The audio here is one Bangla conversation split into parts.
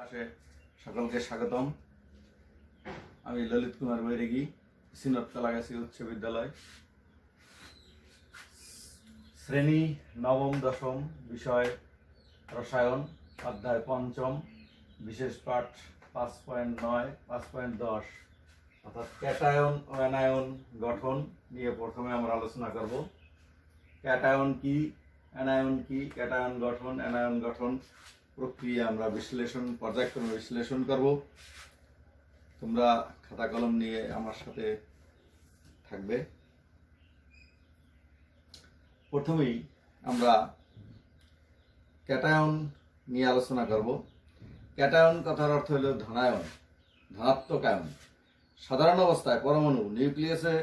ক্লাসে সকলকে স্বাগতম। আমি ললিত কুমার বৈরাগী, সিনদ কালাগাছি উচ্চ বিদ্যালয়, শ্রেণী নবম দশম, বিষয় রসায়ন, অধ্যায় পঞ্চম, বিশেষ পাঠ 5.9 5.10 অর্থাৎ ক্যাটায়ন ও অ্যানায়ন গঠন নিয়ে প্রথমে আমরা আলোচনা করব। ক্যাটায়ন কি, অ্যানায়ন কি, ক্যাটায়ন গঠন, অ্যানায়ন গঠন প্রক্রিয়া আমরা পর্যায়ক্রমে বিশ্লেষণ করব। তোমরা খাতা কলম নিয়ে আমার সাথে থাকবে। প্রথমেই আমরা ক্যাটায়ন নিয়ে আলোচনা করব। ক্যাটায়ন কথার অর্থ হলো ধনায়ন, ধনাত্মক আয়ন। সাধারণ অবস্থায় পরমাণু নিউক্লিয়াসে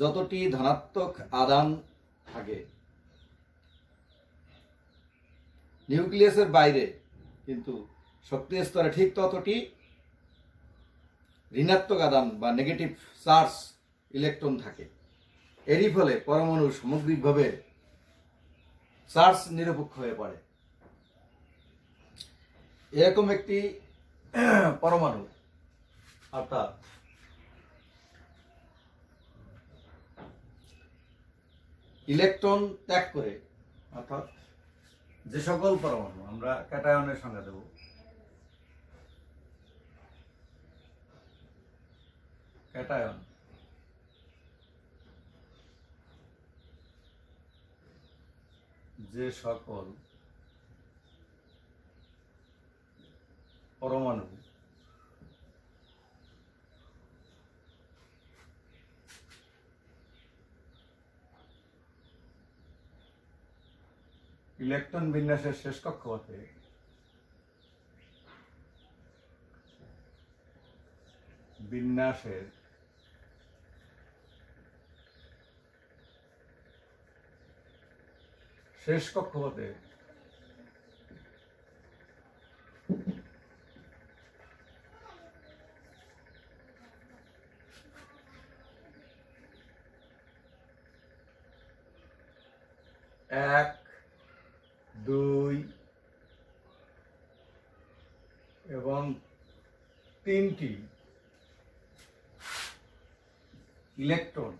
যতটি ধনাত্মক আদান থাকে, নিউক্লিয়াসের বাইরে কিন্তু শক্তি স্তরে ঠিক ততটি ঋণাত্মক আদান বা নেগেটিভ চার্জ ইলেকট্রন থাকে। এরই ফলে পরমাণু সামগ্রিকভাবে চার্জ নিরপেক্ষ হয়ে পড়ে। এরকম একটি পরমাণু অর্থাৎ ইলেকট্রন ত্যাগ করে, অর্থাৎ যে সকল পরমাণু আমরা ক্যাটায়নের সংজ্ঞা দেব, ক্যাটায়ন যে সকল পরমাণু ইলেকট্রন বিন্যাসের শেষ কক্ষপথে শেষ কক্ষপথে এক, দুই এবং তিনটি ইলেকট্রন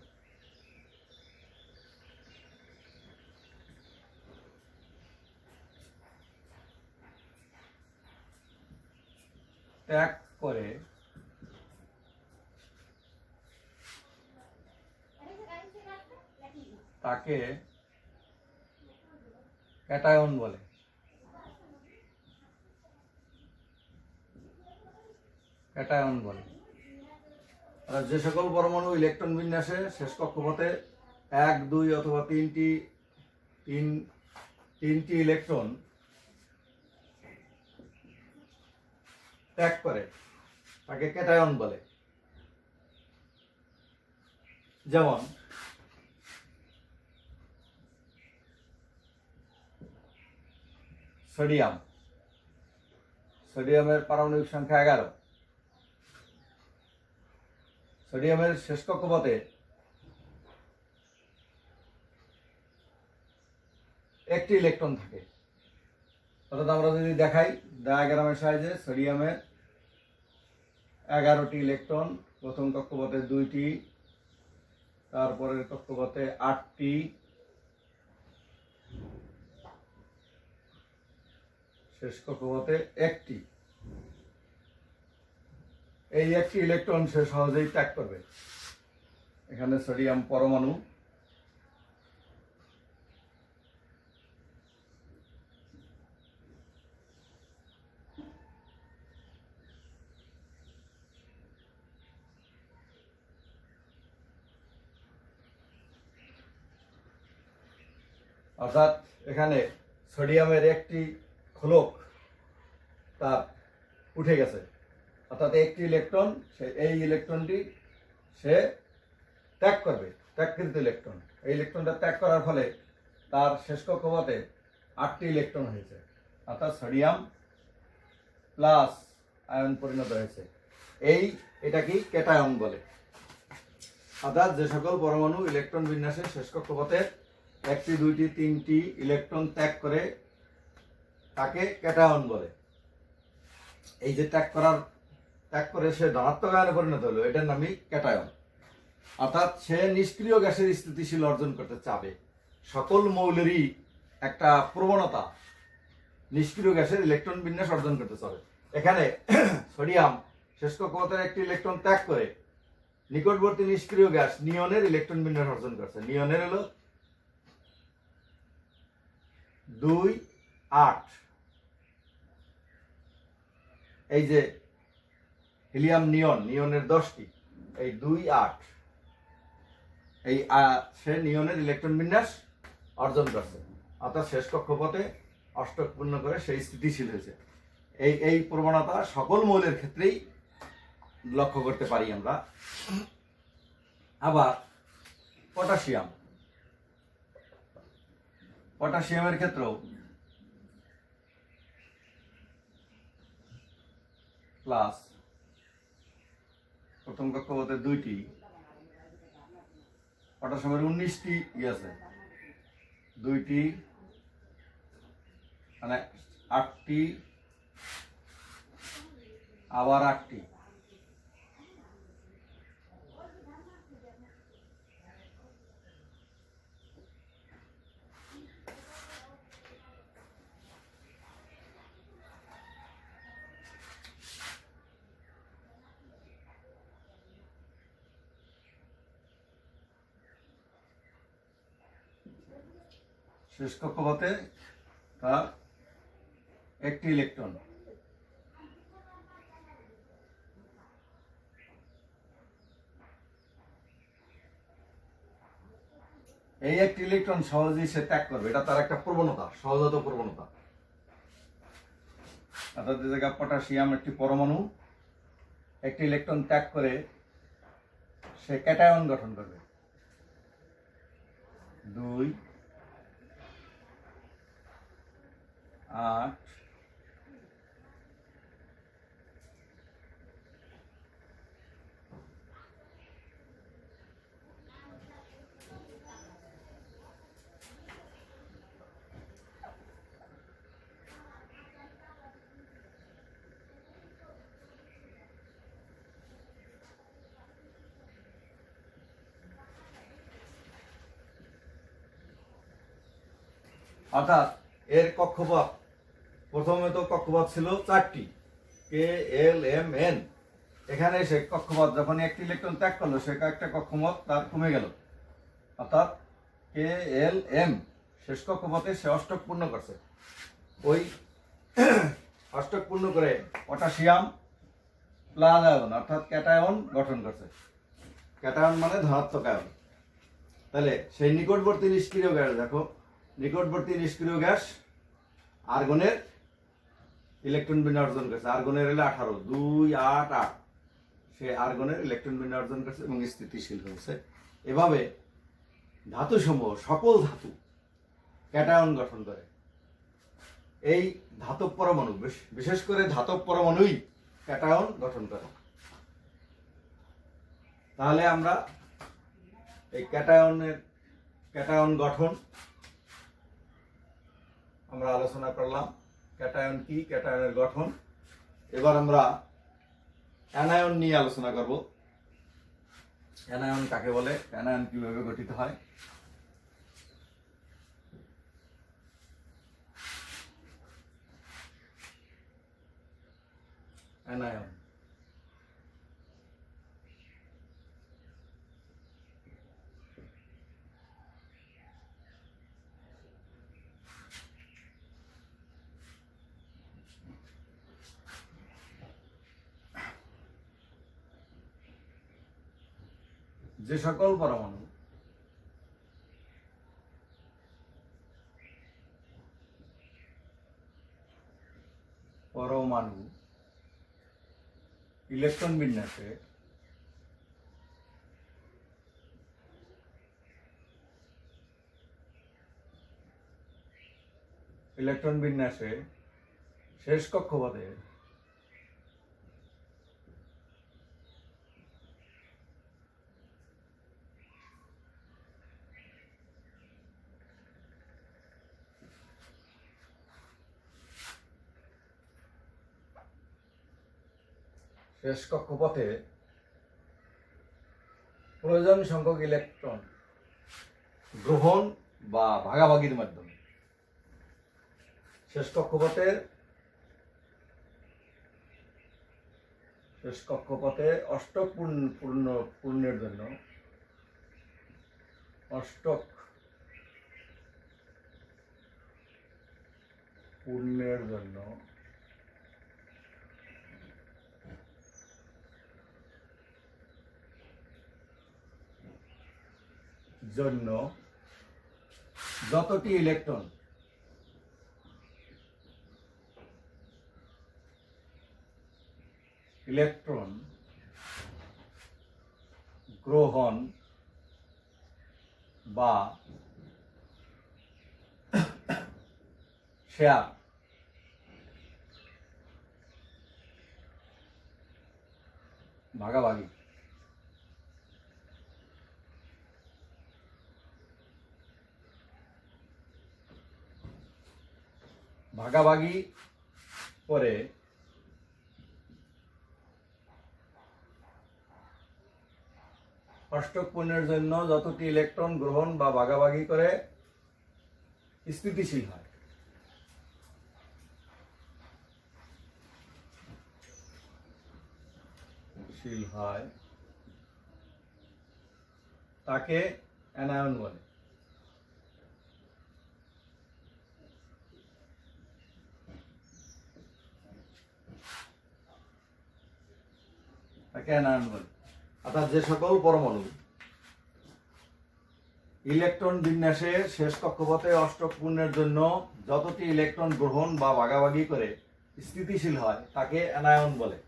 ত্যাগ করে তাকে ক্যাটায়ন বলে। ক্যাটায়ন বলে। আর যে সকল পরমাণু ইলেকট্রন বিন্যাসে শেষ কক্ষপথে এক, দুই অথবা তিনটি ইলেকট্রন ত্যাগ করে তাকে ক্যাটায়ন বলে। যেমন সোডিয়ামের পারমাণবিক সংখ্যা 11। সোডিয়ামের শেষ কক্ষপথে একটি ইলেকট্রন থাকে। অর্থাৎ আমরা যদি দেখাই ডায়াগ্রামের সাহায্যে, সোডিয়ামের 11টি ইলেকট্রন, প্রথম কক্ষপথে 2টি, তারপরের কক্ষপথে 8টি, শেষ কক্ষপথে 1টি। এই একটি ইলেকট্রন সে সহজেই ত্যাগ করবে। এখানে সোডিয়াম পরমাণু, অর্থাৎ এখানে সোডিয়ামের একটি খোলক তার উঠে গেছে, অর্থাৎ একটি ইলেকট্রন, এই ইলেকট্রনটি সে ত্যাগ করবে, ত্যাগকৃত ইলেকট্রন। এই ইলেকট্রনটা ত্যাগ করার ফলে তার শেষ কক্ষপথে 8টি ইলেকট্রন হয়েছে, অর্থাৎ সোডিয়াম প্লাস আয়ন পরিণত হয়েছে। এটাকে ক্যাটায়ন বলে। অর্থাৎ যে সকল পরমাণু ইলেকট্রন বিন্যাসে শেষ কক্ষপথে 1টি, 2টি, 3টি ইলেকট্রন ত্যাগ করে তাকে ক্যাটায়ন বলে। এই যে ত্যাগ করে সে ধনাত্মক আয়নে পরিণত হলো, এটার নামই ক্যাটায়ন। অর্থাৎ সে নিষ্ক্রিয় গ্যাসের স্থিতিশীল অর্জন করতে চাবে। সকল মৌলেরই একটা প্রবণতা নিষ্ক্রিয় গ্যাসের ইলেকট্রন বিন্যাস অর্জন করতে চাবে। এখানে সোডিয়াম শেষ কক্ষপথের একটি ইলেকট্রন ত্যাগ করে নিকটবর্তী নিষ্ক্রিয় গ্যাস নিয়নের ইলেকট্রন বিন্যাস অর্জন করছে। নিয়নের হলো 2, 8। এই যে হিলিয়াম নিয়নের 10টি, এই 2, 8 এই সে নিয়নের ইলেকট্রন বিন্যাস অর্জন করছে। অর্থাৎ শেষ কক্ষপথে অষ্টক পূর্ণ করে সেই স্থিতিশীল হয়েছে। এই প্রবণতা সকল মৌলের ক্ষেত্রেই লক্ষ্য করতে পারি আমরা। আবার পটাশিয়ামের ক্ষেত্রেও প্লাস প্রথম কক্ষপথে 2টি, পটাশিয়ামের 19টি আছে, 2টি মানে 8টি, আবার 8টি। শেষ কক্ষপথে তার একটি ইলেকট্রন। এই একটি ইলেকট্রন সহজেই সে ত্যাগ করবে, এটা তার একটা প্রবণতা, সহজাত প্রবণতা। অর্থাৎ যে জায়গায় পটাশিয়াম একটি পরমাণু একটি ইলেকট্রন ত্যাগ করে সে ক্যাটায়ন গঠন করবে। 2, 8, অর্থাৎ এর কক্ষপথ, প্রথমে তো কক্ষপথ ছিল 4টি, কে এল এম এন। এখানে এসে কক্ষপথ যখন একটি ইলেকট্রন ত্যাগ করলো, সে একটা কক্ষপথ তার কমে গেল। অর্থাৎ কে এল এম শেষ কক্ষপথে সে অষ্টক পূর্ণ করছে। ওই অষ্টক পূর্ণ করে পটাশিয়াম প্লাস আয়ন অর্থাৎ ক্যাটায়ন গঠন করছে। ক্যাটায়ন মানে ধনাত্মক আয়ন। তাহলে সেই নিকটবর্তী নিষ্ক্রিয় গ্যাস, দেখো নিকটবর্তী নিষ্ক্রিয় গ্যাস আর্গনের ইলেকট্রন বিন্যাস অর্জন করেছে। আর্গনের হলে 18, 2, 8, 8 সে আর্গনের ইলেকট্রন বিন্যাস অর্জন করেছে এবং স্থিতিশীল হয়েছে। এভাবে ধাতু সমূহ, সকল ধাতু ক্যাটায়ন গঠন করে। এই ধাতব পরমাণু, বিশেষ করে ধাতব পরমাণুই ক্যাটায়ন গঠন করে। তাহলে আমরা এই ক্যাটায়ন গঠন আমরা আলোচনা করলাম। ক্যাটায়ন কি, ক্যাটায়নের গঠন। এবার আমরা অ্যানায়ন নিয়ে আলোচনা করব। অ্যানায়ন কাকে বলে, অ্যানায়ন কিভাবে গঠিত হয়। অ্যানায়ন যে সকল পরমাণু ইলেকট্রন বিন্যাসে শেষ কক্ষপথে শেষ কক্ষপথে প্রয়োজন সংখ্যক ইলেকট্রন গ্রহণ বা ভাগাভাগির মাধ্যমে শেষ কক্ষপথে অষ্টক পূর্ণের জন্য যতটি ইলেকট্রন গ্রহণ বা শেয়ার ভাগাভাগি করে অষ্টক পূর্ণের জন্য যতটি ইলেকট্রন গ্রহণ বা ভাগাভাগি করে স্থিতিশীল হয় তাকে অ্যানায়ন বলে। অর্থাৎ যে সকল পরমাণু ইলেকট্রন বিন্যাসে শেষ কক্ষপথে অষ্টক পূর্ণের জন্য যতটি ইলেকট্রন গ্রহণ বা ভাগাভাগি করে স্থিতিশীল হয় তাকে অ্যানায়ন বলে।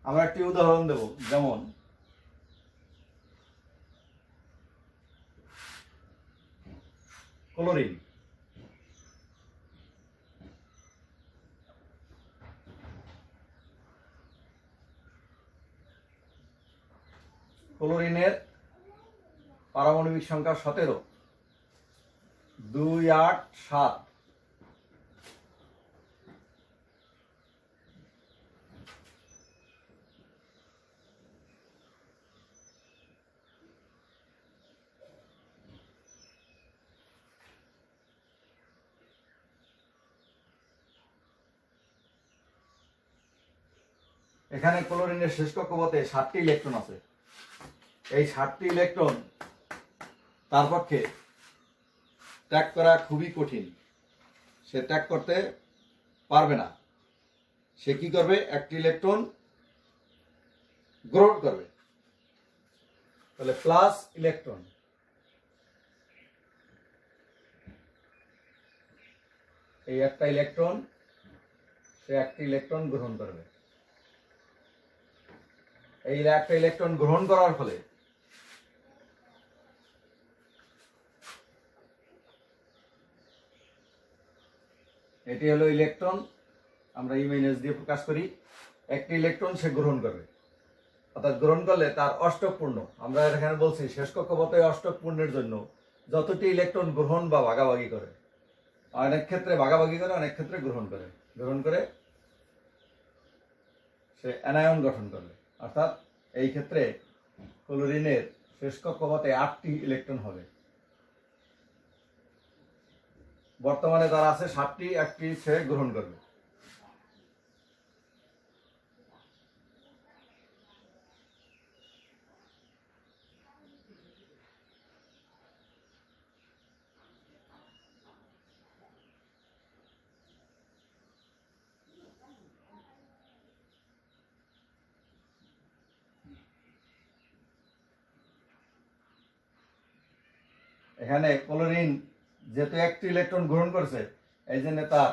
আমরা একটি উদাহরণ দেব, যেমন ক্লোরিন। ক্লোরিনের পারমাণবিক সংখ্যা 17, 2, 8, 7। এখানে ক্লোরিনের শেষ কক্ষপথে 7টি ইলেকট্রন আছে। এই 7টি ইলেকট্রন তার পক্ষে ত্যাগ করা খুবই কঠিন, সে ত্যাগ করতে পারবে না। সে কি করবে? একটি ইলেকট্রন গ্রহণ করবে। তাহলে প্লাস ইলেকট্রন, এই একটা ইলেকট্রন, সে একটি ইলেকট্রন গ্রহণ করবে। এই একটা ইলেকট্রন গ্রহণ করার ফলে এটি হলো ইলেকট্রন, আমরা ইমেজ দিয়ে প্রকাশ করি। একটি ইলেকট্রন সে গ্রহণ করবে, অর্থাৎ গ্রহণ করলে তার অষ্টক পূর্ণ। আমরা এখানে বলছি শেষ কক্ষপথে অষ্টক পূর্ণের জন্য যতটি ইলেকট্রন গ্রহণ বা ভাগাভাগি করে, অনেক ক্ষেত্রে ভাগাভাগি করে, অনেক ক্ষেত্রে গ্রহণ করে সে অ্যানায়ন গঠন করবে। অর্থাৎ এই ক্ষেত্রে ক্লোরিনের শেষ কক্ষপথে 8টি ইলেকট্রন হবে। বর্তমানে তার আছে 7টি, একটি সে গ্রহণ করবে। এখানে ক্লোরিন যেহেতু একটি ইলেকট্রন গ্রহণ করেছে, এই জন্য তার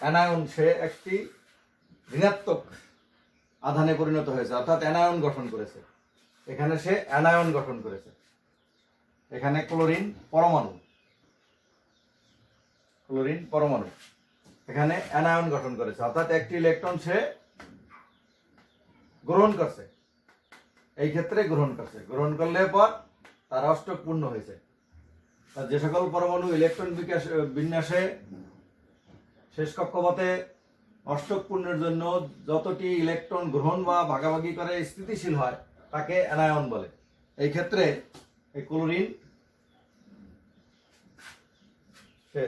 অ্যানায়ন, সে একটি ঋণাত্মক আধানে পরিণত হয়েছে, অর্থাৎ অ্যানায়ন গঠন করেছে। এখানে সে অ্যানায়ন গঠন করেছে। এখানে ক্লোরিন পরমাণু, এখানে অ্যানায়ন গঠন করেছে, অর্থাৎ একটি ইলেকট্রন সে গ্রহণ করছে। এই ক্ষেত্রে গ্রহণ করলে পর তার অষ্টক পূর্ণ হয়েছে। যে সকল পরমাণু ইলেকট্রন বিন্যাসে শেষ কক্ষপথে অষ্টক পূর্ণের জন্য যতটি ইলেকট্রন গ্রহণ বা ভাগাভাগি করে স্থিতিশীল হয় তাকে অ্যানায়ন বলে। এই ক্ষেত্রে এই ক্লোরিন সে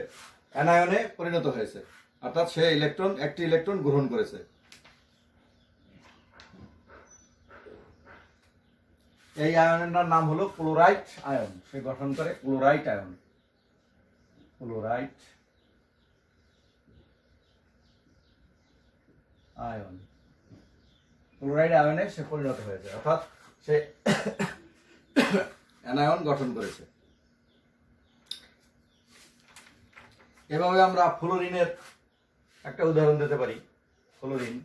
অ্যানায়নে পরিণত হয়েছে, অর্থাৎ সে একটি ইলেকট্রন গ্রহণ করেছে। এই আয়নটার নাম হলো ক্লোরাইড আয়ন। সে গঠন করে ক্লোরাইড আয়ন। ক্লোরাইড আয়ন, ক্লোরাইড আয়নে সে পরিণত হয়েছে, অর্থাৎ সে অ্যানায়ন গঠন করেছে। এভাবে আমরা ফ্লোরিনের একটা উদাহরণ দিতে পারি। ফ্লোরিন,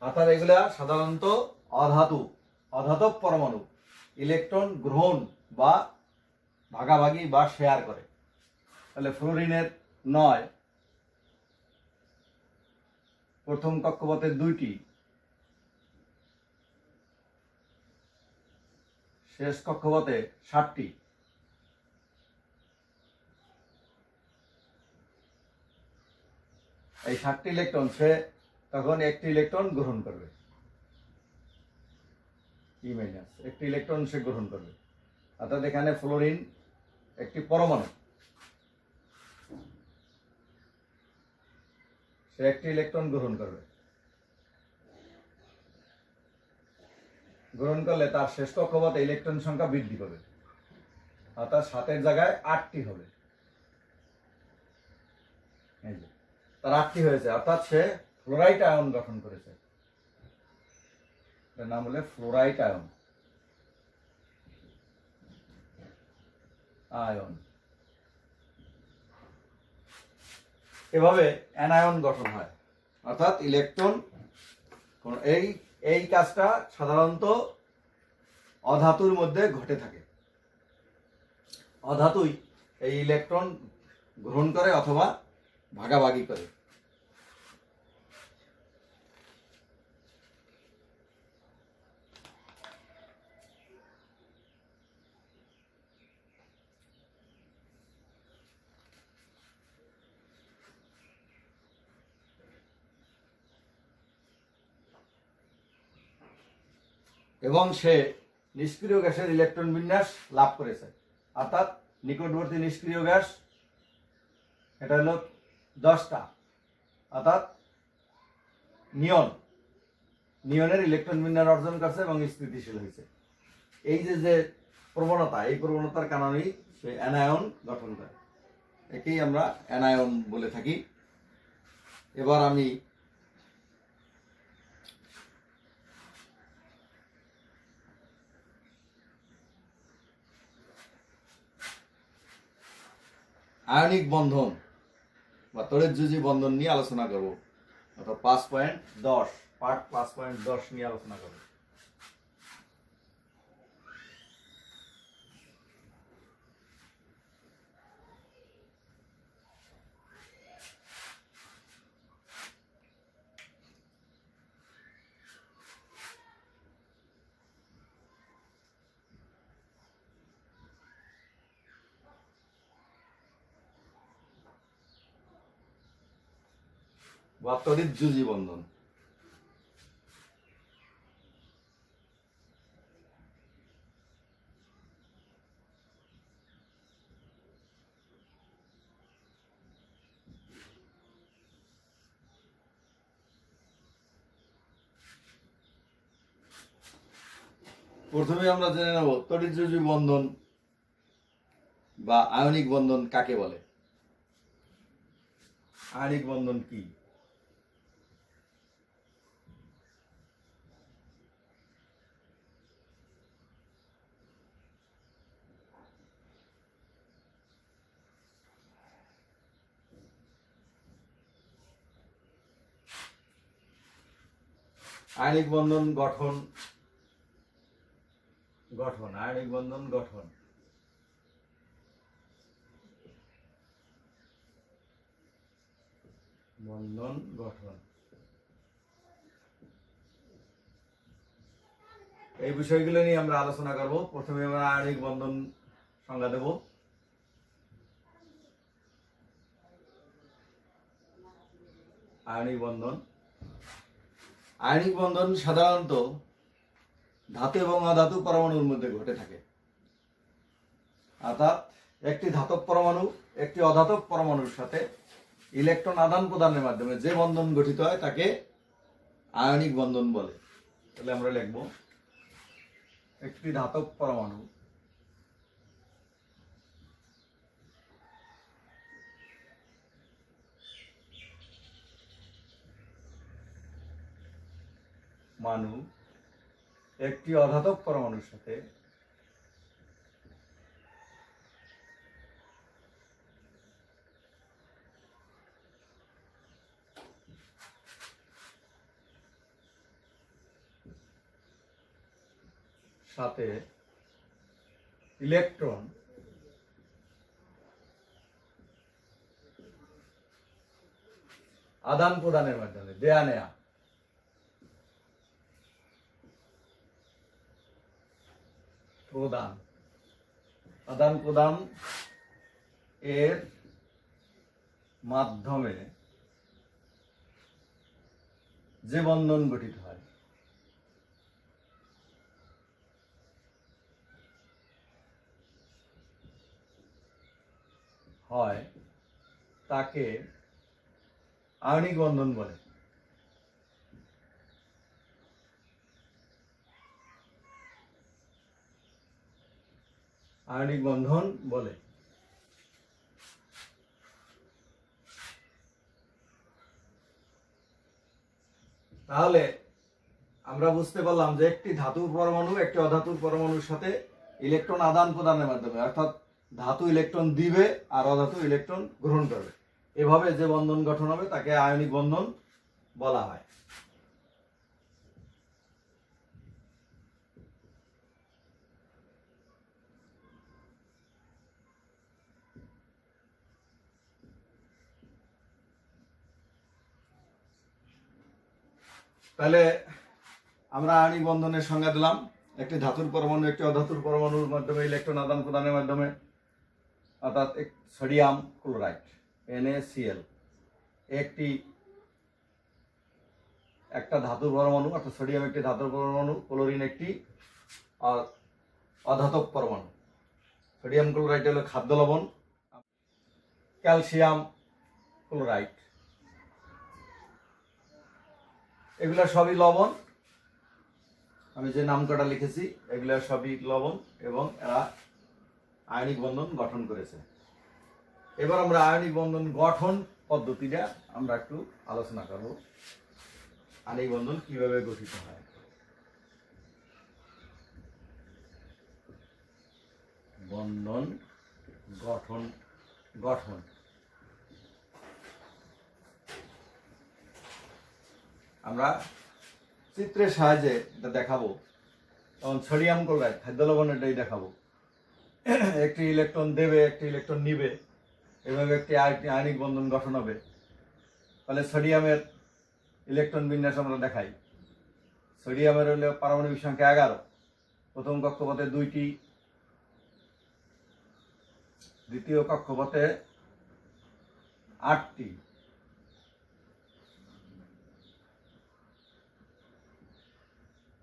অর্থাৎ এগুলা সাধারণত অধাতব পরমাণু ইলেকট্রন গ্রহণ বা ভাগাভাগি বা শেয়ার করে। তাহলে ফ্লোরিনের 9, প্রথম কক্ষপথের 2টি, শেষ কক্ষপথে 7টি। এই 7টি ইলেকট্রন সে তখন একটি ইলেকট্রন গ্রহণ করবে, একটি ইলেকট্রন সে গ্রহণ করবে। অর্থাৎ এখানে ফ্লোরিন একটি পরমাণু, সে একটি ইলেকট্রন গ্রহণ করবে। গ্রহণ করলে তার শেষ কক্ষপথে ইলেকট্রন সংখ্যা বৃদ্ধি পাবে, অর্থাৎ 7-এর জায়গায় 8টি হবে। এই যে তার 8টি হয়েছে, অর্থাৎ সে ফ্লোরাইড আয়ন গঠন করেছে। এর নাম হলো ফ্লোরাইড আয়ন। এভাবে অ্যানায়ন গঠন হয়, অর্থাৎ ইলেকট্রন। এই কাজটা সাধারণত অধাতুর মধ্যে ঘটে থাকে। অধাতুই এই ইলেকট্রন গ্রহণ করে অথবা ভাগাভাগি করে। এবং সে নিষ্ক্রিয় গ্যাসের ইলেকট্রন বিন্যাস লাভ করেছে, অর্থাৎ নিকটবর্তী নিষ্ক্রিয় গ্যাস এটা হলো 10টা, অর্থাৎ নিয়নের ইলেকট্রন বিন্যাস অর্জন করছে এবং স্থিতিশীল হয়েছে। এই যে প্রবণতা, এই প্রবণতার কারণেই সে অ্যানায়ন গঠন করে। একেই আমরা অ্যানায়ন বলে থাকি। এবার আমি আয়নিক বন্ধন বা তড়িৎযোজী বন্ধন নিয়ে আলোচনা করব, অর্থাৎ 5.10 পার্ট 5.10 নিয়ে আলোচনা করব। বা তড়িৎযোজী বন্ধন। প্রথমে আমরা জেনে নেব তড়িৎযোজী বন্ধন বা আয়নিক বন্ধন কাকে বলে। আয়নিক বন্ধন কি? আয়নিক বন্ধন গঠন, আয়নিক বন্ধন গঠন। বন্ধন গঠন, এই বিষয়গুলো নিয়ে আমরা আলোচনা করব। প্রথমে আমরা আয়নিক বন্ধন সংজ্ঞা দেব। আয়নিক বন্ধন। আয়নিক বন্ধন সাধারণত ধাতু এবং অধাতু পরমাণুর মধ্যে ঘটে থাকে। অর্থাৎ একটি ধাতব পরমাণু একটি অধাতব পরমাণুর সাথে ইলেকট্রন আদান প্রদানের মাধ্যমে যে বন্ধন গঠিত হয় তাকে আয়নিক বন্ধন বলে। তাহলে আমরা লিখব একটি ধাতব পরমাণু একটি অধাতব পরমাণুর সাথে ইলেকট্রন আদান প্রদানের মাধ্যমে দেয়া নেয়া আদান প্রদান এর মাধ্যমে যে বন্ধন গঠিত হয় তাকে আয়নিক বন্ধন বলে। আয়নিক বন্ধন বলে। তাহলে আমরা বুঝতে পারলাম যে একটি ধাতুর পরমাণু একটি অধাতুর পরমাণুর সাথে ইলেকট্রন আদান প্রদানের মাধ্যমে, অর্থাৎ ধাতু ইলেকট্রন দিবে আর অধাতু ইলেকট্রন গ্রহণ করবে, এভাবে যে বন্ধন গঠন হবে তাকে আয়নিক বন্ধন বলা হয়। তাহলে আমরা আয়নিক বন্ধনের সংজ্ঞা দিলাম, একটি ধাতুর পরমাণু একটি অধাতুর পরমাণুর মাধ্যমে ইলেকট্রন আদান প্রদানের মাধ্যমে, অর্থাৎ সোডিয়াম ক্লোরাইড NaCl একটা ধাতুর পরমাণু, অর্থাৎ সোডিয়াম একটি ধাতুর পরমাণু, ক্লোরিন একটি অধাতব পরমাণু। সোডিয়াম ক্লোরাইড হলো খাদ্য লবণ, ক্যালসিয়াম ক্লোরাইড, এগুলো সবই লবণ। আমি যে নাম কটা লিখেছি এগুলো সবই লবণ এবং এরা আয়নিক বন্ধন গঠন করেছে। এবার আমরা আয়নিক বন্ধন গঠন পদ্ধতিটা আমরা একটু আলোচনা করব, আয়নিক বন্ধন কিভাবে গঠিত হয়। বন্ধন গঠন আমরা চিত্রের সাহায্যে এটা দেখাবো। তখন সোডিয়াম ক্লোরাইড খাদ্য লবণ এটাই দেখাবো। একটি ইলেকট্রন দেবে একটি ইলেকট্রন নিবে, এভাবে একটি আয়নিক বন্ধন গঠন হবে। তাহলে সোডিয়ামের ইলেকট্রন বিন্যাস আমরা দেখাই। সোডিয়ামের হলো পারমাণবিক সংখ্যা 11, প্রথম কক্ষপথে 2টি, দ্বিতীয় কক্ষপথে 8টি,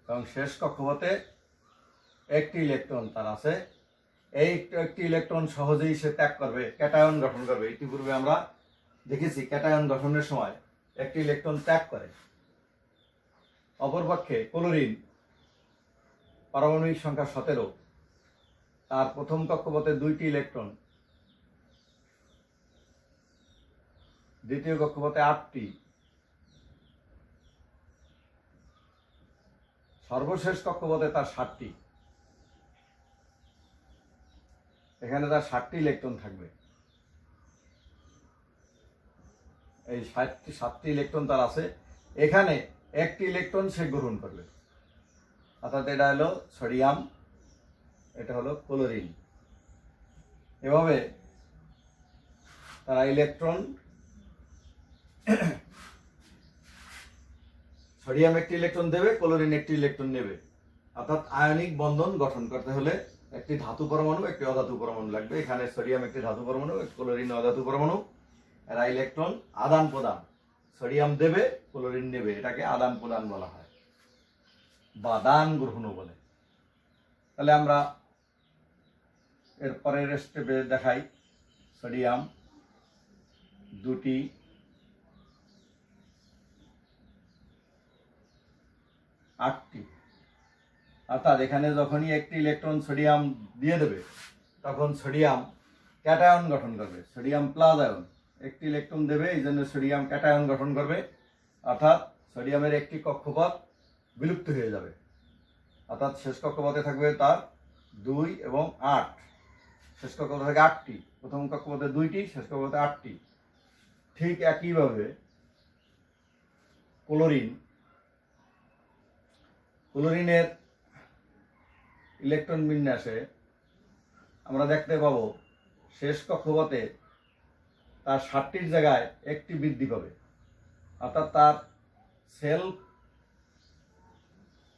এবং শেষ কক্ষপথে একটি ইলেকট্রন তার আছে। এই একটি ইলেকট্রন সহজেই সে ত্যাগ করবে, ক্যাটায়ন গঠন করবে। ইতিপূর্বে আমরা দেখেছি ক্যাটায়ন গঠনের সময় একটি ইলেকট্রন ত্যাগ করে। অপরপক্ষে ক্লোরিন পারমাণবিক সংখ্যা 17, তার প্রথম কক্ষপথে 2টি ইলেকট্রন, দ্বিতীয় কক্ষপথে 8টি, সর্বশেষ কক্ষপথে তার 7টি। এখানে তার 7টি ইলেকট্রন থাকবে। এই 7টি ইলেকট্রন তার আছে, এখানে একটি ইলেকট্রন সে গ্রহণ করবে। অর্থাৎ এটা হলো সোডিয়াম, এটা হলো ক্লোরিন। এভাবে তারা ইলেকট্রন, সোডিয়াম একটি ইলেকট্রন দেবে, ক্লোরিন একটি ইলেকট্রন নেবে। অর্থাৎ আয়নিক বন্ধন গঠন করতে হলে একটি ধাতু পরমাণু একটি অধাতু পরমাণু লাগবে। এখানে সোডিয়াম একটি ধাতু পরমাণু, ক্লোরিন অধাতু পরমাণু, এরা ইলেকট্রন আদান প্রদান সোডিয়াম দেবে, ক্লোরিন নেবে, এটাকে আদান প্রদান বলা হয় বা দান গ্রহণও বলে। তাহলে আমরা এর পরের স্টেপে দেখাই সোডিয়াম দুটি আটটি, অর্থাৎ এখানে যখনই একটি ইলেকট্রন সোডিয়াম দিয়ে দেবে তখন সোডিয়াম ক্যাটায়ন গঠন করবে, সোডিয়াম প্লাস আয়ন। একটি ইলেকট্রন দেবে, এই জন্য সোডিয়াম ক্যাটায়ন গঠন করবে, অর্থাৎ সোডিয়ামের একটি কক্ষপথ বিলুপ্ত হয়ে যাবে, অর্থাৎ শেষ কক্ষপথে থাকবে তার 2 এবং 8। শেষ কক্ষপথে থাকে 8টি, প্রথম কক্ষপথে 2টি, শেষ কক্ষপথে 8টি। ঠিক একইভাবে ক্লোরিনের ইলেকট্রন বিন্যাসে আমরা দেখতে পাবো শেষ কক্ষপথে তার 7টির জায়গায় একটি বৃদ্ধি পাবে, অর্থাৎ তার সেল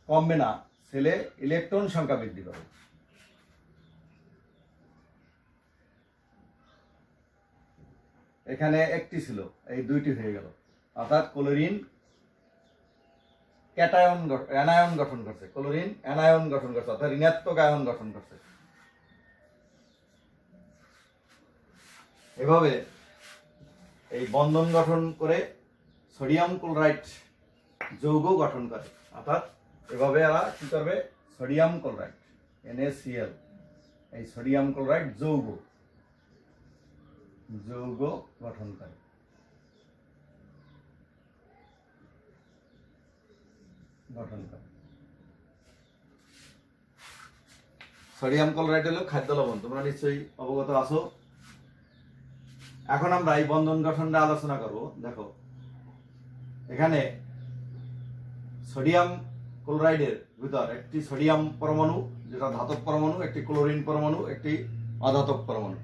কমবে না, সেলে ইলেকট্রন সংখ্যা বৃদ্ধি পাবে। এখানে একটি ছিল, এই 2টি হয়ে গেল, অর্থাৎ ক্লোরিন অ্যানায়ন গঠন করছে, ক্লোরিন অ্যানায়ন গঠন করছে, অর্থাৎ ঋণাত্মক আয়ন গঠন করছে। এভাবে এই বন্ধন গঠন করে সোডিয়াম ক্লোরাইড যৌগ গঠন করে, অর্থাৎ এভাবে এরা কি করবে, সোডিয়াম ক্লোরাইড NaCl, এই সোডিয়াম ক্লোরাইড যৌগ গঠন করে। সোডিয়াম ক্লোরাইড হলো খাদ্য লবণ, তোমরা নিশ্চয়ই অবগত আছো। এখন আমরা এই বন্ধন গঠনটা আলোচনা করব। দেখো এখানে সোডিয়াম ক্লোরাইডের ভিতর একটি সোডিয়াম পরমাণু যেটা ধাতব পরমাণু, একটি ক্লোরিন পরমাণু, একটি অধাতব পরমাণু।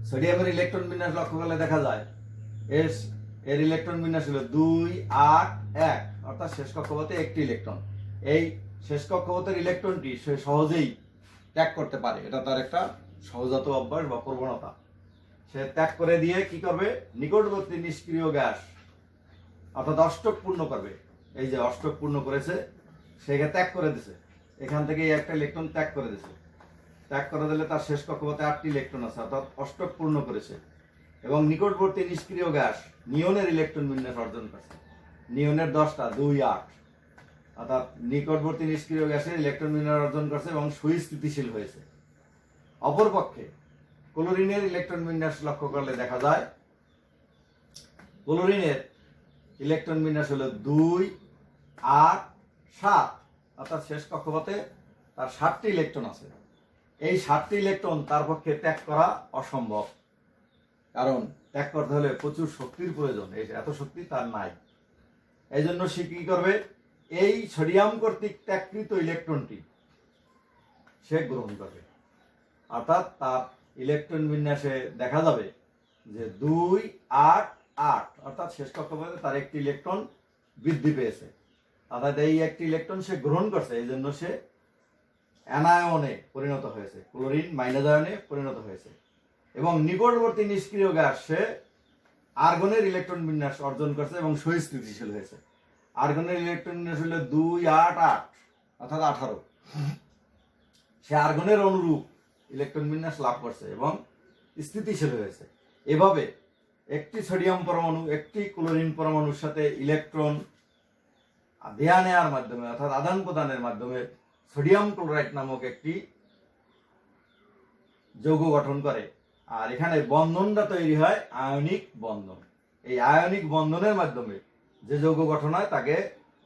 সোডিয়ামের ইলেকট্রন বিন্যাস লক্ষ্য করলে দেখা যায় এর ইলেকট্রন বিন্যাস হলো 2, 8, 1, অর্থাৎ শেষ কক্ষপথে একটি ইলেকট্রন। এই শেষ কক্ষপথের ইলেকট্রনটি সে সহজেই ত্যাগ করতে পারে, এটা তার একটা সহজাত অভ্যাস বা প্রবণতা। সে ত্যাগ করে দিয়ে কি করবে, নিকটবর্তী নিষ্ক্রিয় গ্যাস অর্থাৎ অষ্টক পূর্ণ করবে। এই যে অষ্টক পূর্ণ করেছে, সেকে ত্যাগ করে দিছে, এখান থেকে একটা ইলেকট্রন ত্যাগ করে দিছে। ত্যাগ করে দিলে তার শেষ কক্ষপথে 8টি ইলেকট্রন আছে, অর্থাৎ অষ্টক পূর্ণ করেছে। এবং নিকটবর্তী নিষ্ক্রিয় গ্যাস নিয়নের ইলেকট্রন বিন্যাস অর্জন করছে। নিয়নের 10টা, 2, 8, অর্থাৎ নিকটবর্তী নিষ্ক্রিয় গ্যাসের ইলেকট্রন বিন্যাস অর্জন করছে এবং সুস্থিতিশীল হয়েছে। অপরপক্ষে ক্লোরিনের ইলেকট্রন বিন্যাস লক্ষ্য করলে দেখা যায় ক্লোরিনের ইলেকট্রন বিন্যাস হলো 2, 8, 7, অর্থাৎ শেষ কক্ষপথে তার 7টি ইলেকট্রন আছে। এই 7টি ইলেকট্রন তার পক্ষে ত্যাগ করা অসম্ভব, কারণ ত্যাগ করতে হলে প্রচুর শক্তির প্রয়োজন, এত শক্তি তার নাই। এই জন্য সে কি করবে, এই সোডিয়াম কর্তৃক ত্যাগকৃত ইলেকট্রনটি সে গ্রহণ করবে, অর্থাৎ তার ইলেকট্রন বিন্যাসে দেখা যাবে যে 2, 8, 8, অর্থাৎ শেষ কক্ষপথে তার একটি ইলেকট্রন বৃদ্ধি পেয়েছে, অর্থাৎ এই একটি ইলেকট্রন সে গ্রহণ করছে, এই জন্য সে অ্যানায়নে পরিণত হয়েছে, ক্লোরিন মাইনাস আয়নে পরিণত হয়েছে। এবং নিকটবর্তী নিষ্ক্রিয় গ্যাস সে আর্গনের ইলেকট্রন বিন্যাস অর্জন করছে এবং সুস্থিতিশীল হয়েছে। আর্গনের ইলেকট্রন বিন্যাস হলো 2, 8, 8, অর্থাৎ 18। সে আর্গনের অনুরূপ ইলেকট্রন বিন্যাস লাভ করছে এবং স্থিতিশীল হয়েছে। এভাবে একটি সোডিয়াম পরমাণু একটি ক্লোরিন পরমাণুর সাথে ইলেকট্রন দেয়া নেওয়ার মাধ্যমে অর্থাৎ আদান প্রদানের মাধ্যমে সোডিয়াম ক্লোরাইড নামক একটি যৌগ গঠন করে। আর এখানে বন্ধনটা তৈরি হয় আয়নিক বন্ধন। এই আয়নিক বন্ধনের মাধ্যমে যে যৌগ গঠন হয় তাকে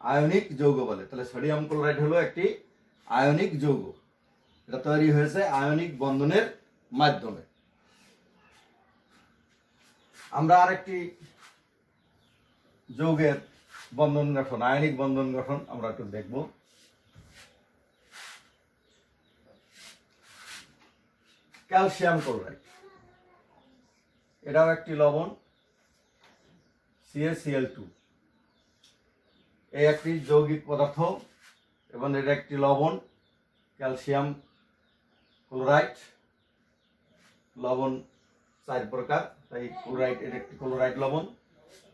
আয়নিক যৌগ বলে। তাহলে সোডিয়াম ক্লোরাইড হলো একটি আয়নিক যৌগ, এটা তৈরি হয়েছে আয়নিক বন্ধনের মাধ্যমে। আমরা আরেকটি যৌগের বন্ধন গঠন, আয়নিক বন্ধন গঠন আমরা একটু দেখব। ক্যালসিয়াম ক্লোরাইড, এটাও একটি লবণ, CaCl2। এই একটি যৌগিক পদার্থ এবং এটা একটি লবণ, ক্যালসিয়াম ক্লোরাইড। লবণ 4 প্রকার, তাই ক্লোরাইড এর একটি ক্লোরাইড লবণ।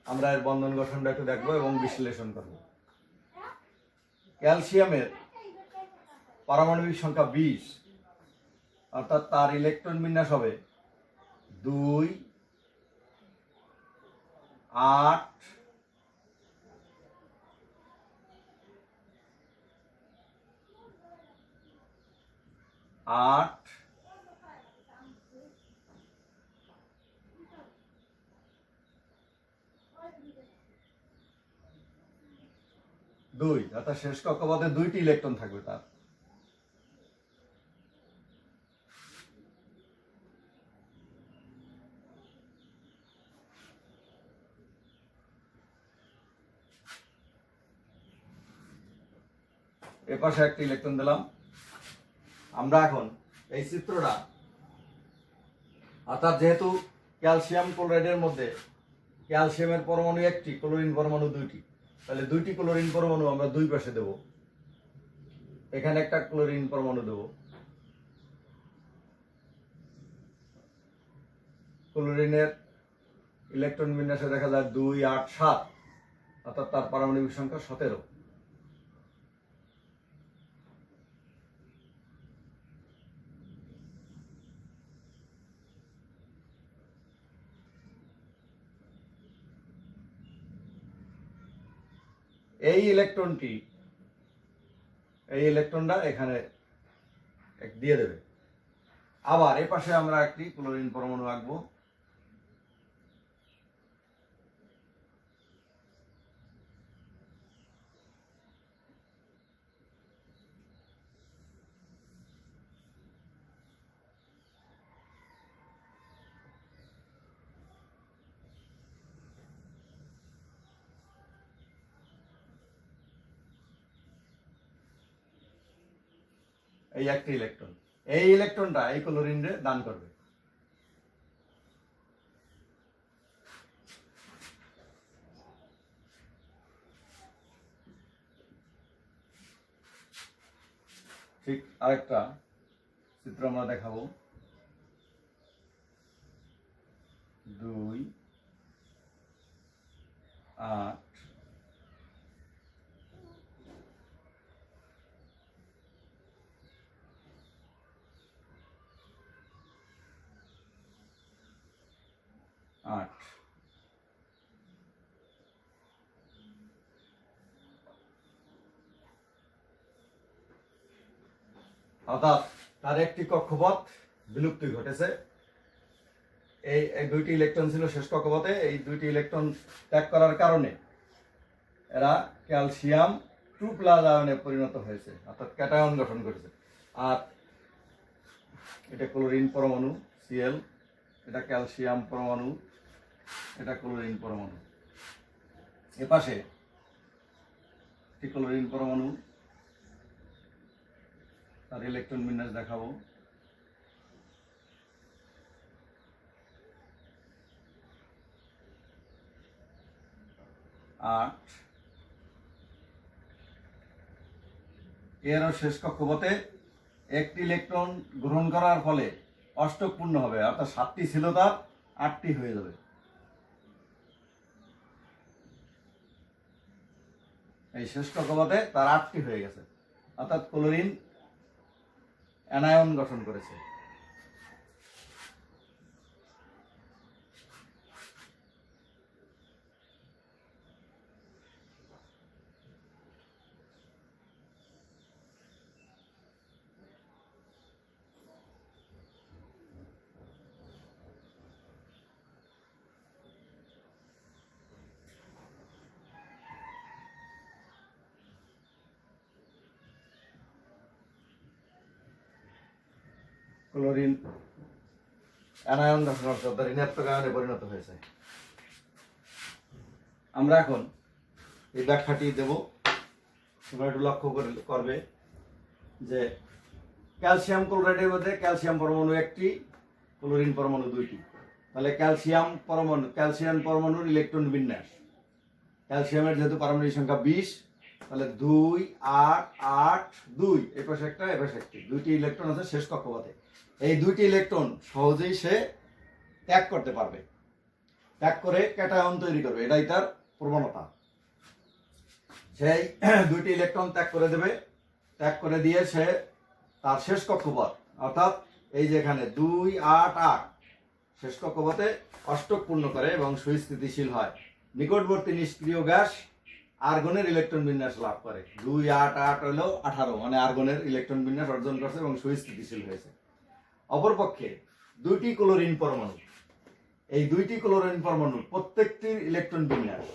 আমরা এর বন্ধন গঠনটা একটু দেখবো এবং বিশ্লেষণ করব। ক্যালসিয়ামের পারমাণবিক সংখ্যা 20, অর্থাৎ তার ইলেকট্রন বিন্যাস হবে 2, 8, 8, 2, অর্থাৎ শেষ কক্ষপথে 2টি ইলেকট্রন থাকবে তার। এপাশে একটা ইলেকট্রন দিলাম। আমরা এখন এই চিত্রটা, অর্থাৎ যেহেতু ক্যালসিয়াম ক্লোরাইডের মধ্যে ক্যালসিয়ামের পরমাণু 1টি, ক্লোরিন পরমাণু 2টি, তাহলে 2টি ক্লোরিন পরমাণু আমরা 2 পাশে দেব। এখানে একটা ক্লোরিন পরমাণু দেব। ক্লোরিনের ইলেকট্রন বিন্যাসে দেখা যায় 2, 8, 7, অর্থাৎ তার পারমাণবিক সংখ্যা 17। এই ইলেকট্রনটা এখানে দিয়ে দেবে। আবার এ পাশে আমরা একটি ক্লোরিন পরমাণু আঁকবো। এই একটি ইলেকট্রন, এই ইলেকট্রনটা এই ক্লোরিনে দান করবে। ঠিক আরেকটা চিত্র আমরা দেখাবো। 2, 8, 8। অর্থাৎ তার একটি কক্ষপথ বিলুপ্তি ঘটেছে। এই 2টি ইলেকট্রন ছিল শেষ কক্ষপথে। এই 2টি ইলেকট্রন ত্যাগ করার কারণে এরা ক্যালসিয়াম 2+ আয়নে পরিণত হয়েছে, অর্থাৎ ক্যাটায়ন গঠন করেছে। আর এটা ক্লোরিন পরমাণু Cl, এটা ক্যালসিয়াম পরমাণু, এটা ক্লোরিন পরমাণু। এপাশে একটি ক্লোরিন পরমাণু, তার ইলেকট্রন বিন্যাস দেখাবো। আট, এরও শেষ কক্ষপথে একটি ইলেকট্রন গ্রহণ করার ফলে অষ্টক পূর্ণ হবে, অর্থাৎ 7টি ছিল তার 8টি হয়ে যাবে। এই শেষ কক্ষপথে তার 8টি হয়ে গেছে, অর্থাৎ ক্লোরিন অ্যানায়ন গঠন করেছে। ক্লোরিন অ্যানায়ন গঠন অর্থাৎ ঋণাত্মক আয়নে পরিণত হয়েছে। আমরা এখন এই ব্যাখ্যাটি দেব। তোমরা একটু লক্ষ্য করবে যে ক্যালসিয়াম ক্লোরাইডের মধ্যে ক্যালসিয়াম পরমাণু 1টি, ক্লোরিন পরমাণু 2টি। তাহলে ক্যালসিয়াম পরমাণুর ইলেকট্রন বিন্যাস, ক্যালসিয়ামের যেহেতু পারমাণবিক সংখ্যা 20, তাহলে 2, 8, 8, 2, এই পাশে একটা, এই পাশে একটি, 2টি ইলেকট্রন আছে শেষ কক্ষপথে। এই 2টি ইলেকট্রন সহজেই সে ত্যাগ করতে পারবে। ত্যাগ করে ক্যাটায়ন তৈরি করবে, এটাই তার প্রবণতা। সেই দুইটি ইলেকট্রন ত্যাগ করে দেবে, ত্যাগ করে দিয়ে সে তার শেষ কক্ষপথ অর্থাৎ এই যে এখানে 2, 8, 8 শেষ কক্ষপথে অষ্টক পূর্ণ করে এবং সুস্থিতিশীল হয়। নিকটবর্তী নিষ্ক্রিয় গ্যাস আর্গনের ইলেকট্রন বিন্যাস লাভ করে। 2, 8, 8 হলো 18, মানে আর্গনের ইলেকট্রন বিন্যাস অর্জন করছে এবং সুস্থিতিশীল হয়েছে। অপরপক্ষে দুইটি ক্লোরিন পরমাণু, এই দুইটি ক্লোরিন পরমাণুর প্রত্যেকটির ইলেকট্রন বিন্যাস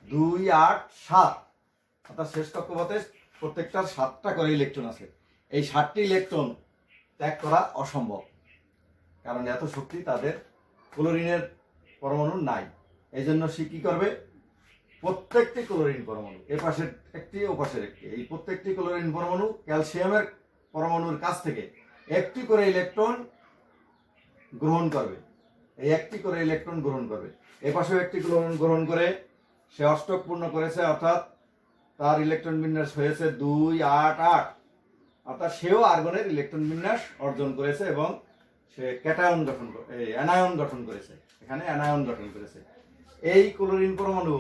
2, 8, 7, অর্থাৎ শেষ কক্ষপথে প্রত্যেকটার 7টা করে ইলেকট্রন আছে। এই 7টি ইলেকট্রন ত্যাগ করা অসম্ভব, কারণ এত শক্তি তাদের ক্লোরিনের পরমাণুর নাই। এই জন্য সে কি করবে, প্রত্যেকটি ক্লোরিন পরমাণু, এ পাশের একটি ও পাশের একটি, এই প্রত্যেকটি ক্লোরিন পরমাণু ক্যালসিয়ামের পরমাণুর কাছ থেকে একটি করে ইলেকট্রন গ্রহণ করবে, এই একটি করে ইলেকট্রন গ্রহণ করবে। এ পাশেও একটি ক্লোরিন গ্রহণ করে সে অষ্টক পূর্ণ করেছে, অর্থাৎ তার ইলেকট্রন বিন্যাস হয়েছে 2, 8, 8, অর্থাৎ সেও আর্গনের ইলেকট্রন বিন্যাস অর্জন করেছে এবং সে ক্যাটায়ন গঠন অ্যানায়ন গঠন করেছে, এখানে অ্যানায়ন গঠন করেছে। এই ক্লোরিন পরমাণু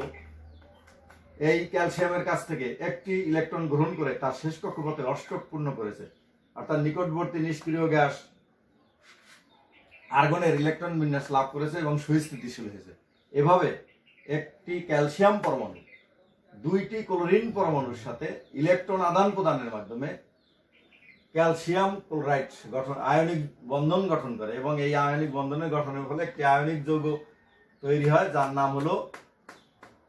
এই ক্যালসিয়ামের কাছ থেকে একটি ইলেকট্রন গ্রহণ করে তার শেষ কক্ষপথে অষ্টক পূর্ণ করেছে, অর্থাৎ নিকটবর্তী নিষ্ক্রিয় গ্যাস আর্গনের ইলেকট্রন বিন্যাস লাভ করেছে এবং সুস্থিতিশীল হয়েছে। এভাবে একটি ক্যালসিয়াম পরমাণু দুইটি ক্লোরিন পরমাণুর সাথে ইলেকট্রন আদান প্রদানের মাধ্যমে ক্যালসিয়াম ক্লোরাইড গঠন, আয়নিক বন্ধন গঠন করে এবং এই আয়নিক বন্ধনের গঠনের ফলে একটি আয়নিক যৌগ তৈরি হয় যার নাম হলো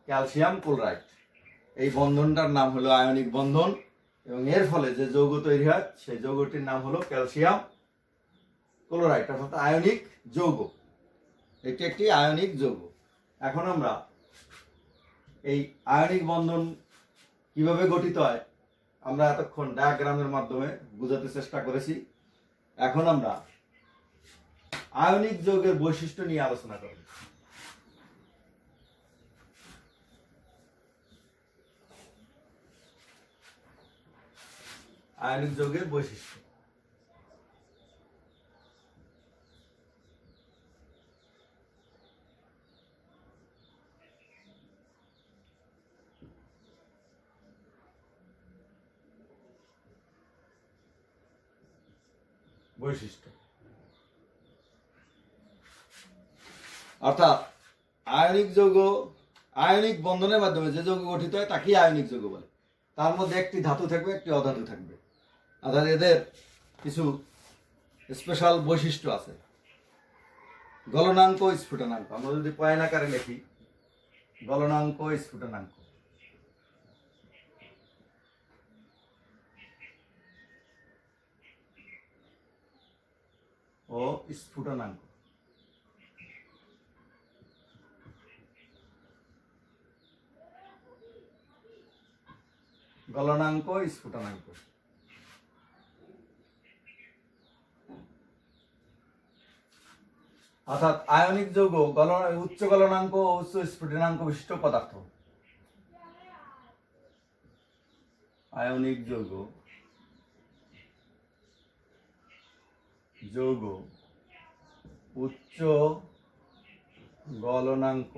ক্যালসিয়াম ক্লোরাইড। এই বন্ধনটার নাম হলো আয়নিক বন্ধন এবং এর ফলে যে যৌগ তৈরি হয় সেই যৌগটির নাম হলো ক্যালসিয়াম ক্লোরাইড, অর্থাৎ আয়নিক যৌগ। এটি একটি আয়নিক যৌগ। এখন আমরা এই আয়নিক বন্ধন কিভাবে গঠিত হয় আমরা এতক্ষণ ডায়াগ্রামের মাধ্যমে বোঝাতে চেষ্টা করেছি। এখন আমরা আয়নিক যৌগের বৈশিষ্ট্য নিয়ে আলোচনা করব। আয়নিক যৌগের বৈশিষ্ট্য। বৈশিষ্ট্য অর্থাৎ আয়নিক যৌগ আয়নিক বন্ধনের মাধ্যমে যে যৌগ গঠিত হয় তাকেই আয়নিক যৌগ বলে। তার মধ্যে একটি ধাতু থাকবে, একটি অধাতু থাকবে, অর্থাৎ এদের কিছু স্পেশাল বৈশিষ্ট্য আছে। গলনাঙ্ক, স্ফুটনাঙ্ক, আমরা যদি পয়েন্ট আকারে লিখি, গলনাঙ্ক, স্ফুটনাঙ্ক। ও স্ফুটনাঙ্ক। গলনাঙ্ক, স্ফুটনাঙ্ক। অর্থাৎ আয়নিক যৌগ উচ্চ গলনাঙ্ক ও উচ্চ স্ফুটনাঙ্ক বিশিষ্ট পদার্থ। আয়নিক যৌগ উচ্চ গলনাঙ্ক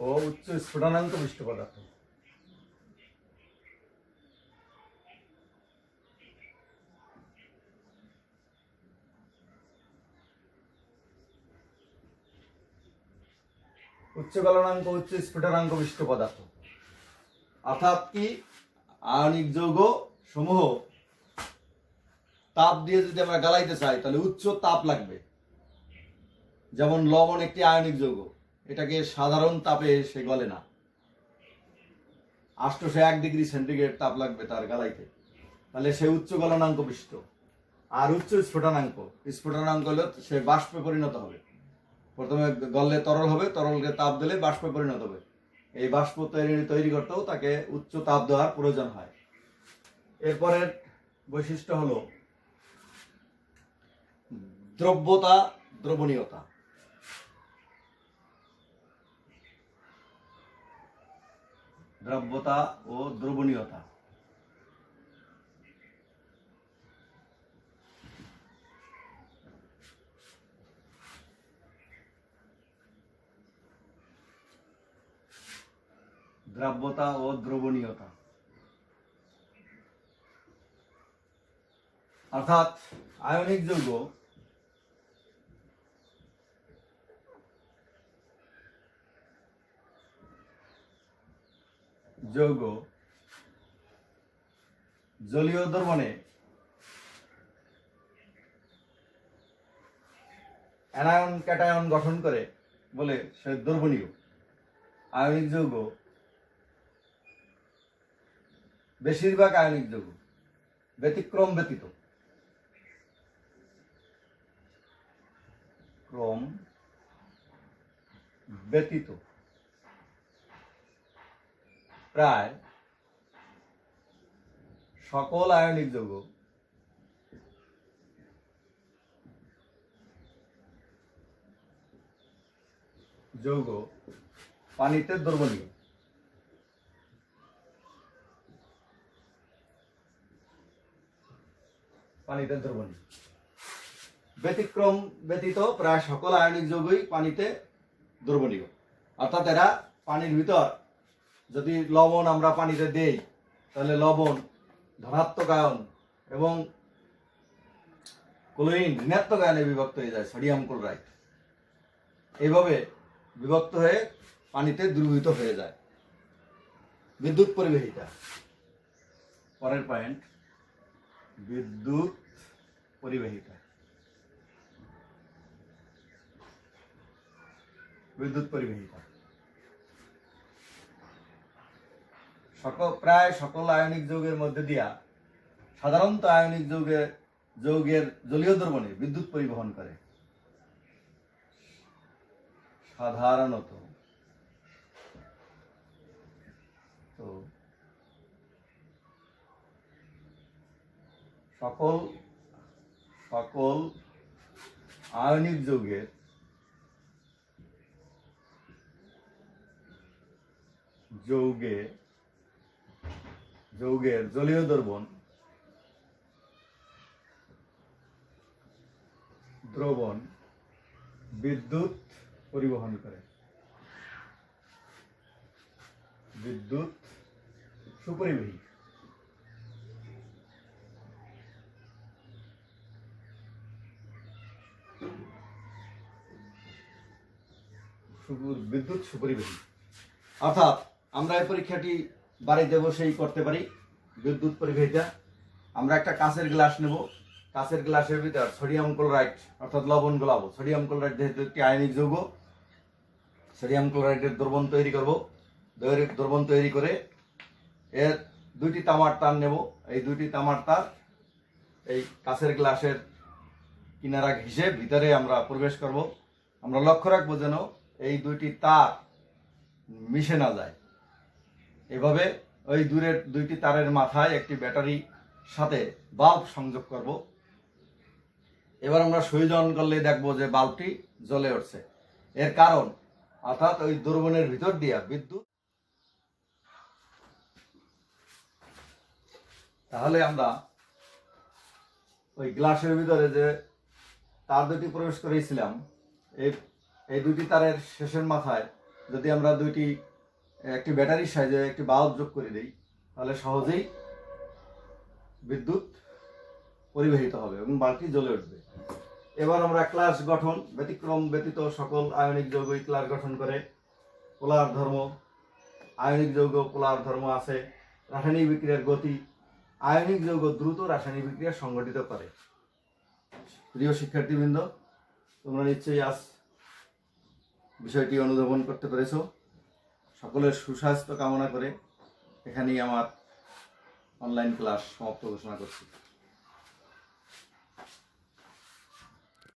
ও উচ্চ স্ফুটনাঙ্ক বিশিষ্ট পদার্থ। উচ্চ গলনাঙ্ক, উচ্চ স্ফুটনাঙ্ক বিশিষ্ট পদার্থ অর্থাৎ কি, আয়নিক যৌগ সমূহ তাপ দিয়ে যদি আমরা গালাইতে চাই তাহলে উচ্চ তাপ লাগবে। যেমন লবণ একটি আয়নিক যৌগ, এটাকে সাধারণ তাপে সে গলে না, 801 ডিগ্রি সেন্টিগ্রেড তাপ লাগবে তার গালাইতে, তাহলে সে উচ্চ গলনাঙ্ক বিশিষ্ট। আর উচ্চ স্ফুটনাঙ্ক হলো সে বাষ্পে পরিণত হবে। প্রথমে গললে তরল হবে, তরলকে তাপ দিলে বাষ্পে পরিণত হবে। এই বাষ্প তৈরি করতেও তাকে উচ্চ তাপ দেওয়ার প্রয়োজন হয়। এরপরের বৈশিষ্ট্য হলো দ্রব্যতা, দ্রবণীয়তা। দ্রব্যতা ও দ্রবণীয়তা। দ্রাব্যতা ও দ্রবণীয়তা। অর্থাৎ আয়নিক যৌগ জলীয় দ্রবণে অ্যানায়ন ক্যাটায়ন গঠন করে বলে সে দ্রবণীয়। আয়নিক যৌগ, বেশিরভাগ আয়নিক যৌগ ব্যতিক্রম ব্যতীত প্রায় সকল আয়নিক যৌগ পানিতে দ্রবণীয়। ব্যতিক্রম ব্যতীত প্রায় সকল আয়নিক যৌগই পানিতে দ্রবণীয়। অর্থাৎ এরা পানির ভিতর যদি লবণ আমরা পানিতে দেই তাহলে লবণ ধনাত্মক আয়ন এবং ক্লোরিন ঋণাত্মক আয়নে বিভক্ত হয়ে যায়, সোডিয়াম ক্লোরাইড এইভাবে বিভক্ত হয়ে পানিতে দ্রবীভূত হয়ে যায়। বিদ্যুৎ পরিবাহিতা, পরের পয়েন্ট, বিদ্যুৎ পরিবাহিতা। প্রায় সকল আয়নিক যৌগের মধ্যে দিয়া সাধারণত আয়নিক যৌগের জলীয় দ্রবণে বিদ্যুৎ পরিবহন করে। সাধারণত সকল আয়নিক যৌগের জলীয় দ্রবণ বিদ্যুৎ পরিবহন করে। বিদ্যুৎ সুপরিবাহী। বিদ্যুৎ সুপরিবাহী অর্থাৎ আমরা এই পরীক্ষাটি বাড়িতে বসেই করতে পারি। বিদ্যুৎ পরিবাহিতা, আমরা একটা কাঁচের গ্লাস নেব, কাঁচের গ্লাসের ভিতর সোডিয়াম ক্লোরাইড অর্থাৎ লবণ গোলাবো। সোডিয়াম ক্লোরাইড যেহেতু একটি আয়নিক যৌগ, সোডিয়াম ক্লোরাইডের দ্রবণ তৈরি করব। দ্রবণ তৈরি করে এর দুইটি তামার তার নেব। এই দুইটি তামার তার এই কাঁচের গ্লাসের কিনারা ঘেঁষে ভিতরে আমরা প্রবেশ করব। আমরা লক্ষ্য রাখবো যেন এই দুইটি তার মিশে না যায়। এভাবে ওই দূরের দুইটি তারের মাথায় একটি ব্যাটারি সাথে বাল্ব সংযোগ করব। এবার আমরা সুইচ অন করলে দেখবো যে বাল্বটি জ্বলে উঠছে। এর কারণ অর্থাৎ ওই দ্রবণের ভিতর দিয়া বিদ্যুৎ। তাহলে আমরা ওই গ্লাসের ভিতরে যে তার দুটি প্রবেশ করেছিলাম, এই দুটি তারের শেষের মাথায় যদি আমরা একটি ব্যাটারির সাহায্যে একটি বাল্ব যোগ করে দিই তাহলে সহজেই বিদ্যুৎ পরিবাহিত হবে এবং বাল্বটি জ্বলে উঠবে। এবার আমরা ক্লাস গঠন, ব্যতিক্রম ব্যতীত সকল আয়নিক যৌগই ক্লাস গঠন করে। পোলার ধর্ম, আয়নিক যৌগ পোলার ধর্ম আছে। রাসায়নিক বিক্রিয়ার গতি, আয়নিক যৌগ দ্রুত রাসায়নিক বিক্রিয়া সংঘটিত করে। প্রিয় শিক্ষার্থীবৃন্দ, তোমরা নিশ্চয়ই আজ বিষয়টি অনুধাবন করতে পেরেছ। সকলের সুস্বাস্থ্য কামনা করে এখানেই আমার অনলাইন ক্লাস সমাপ্ত ঘোষণা করছি।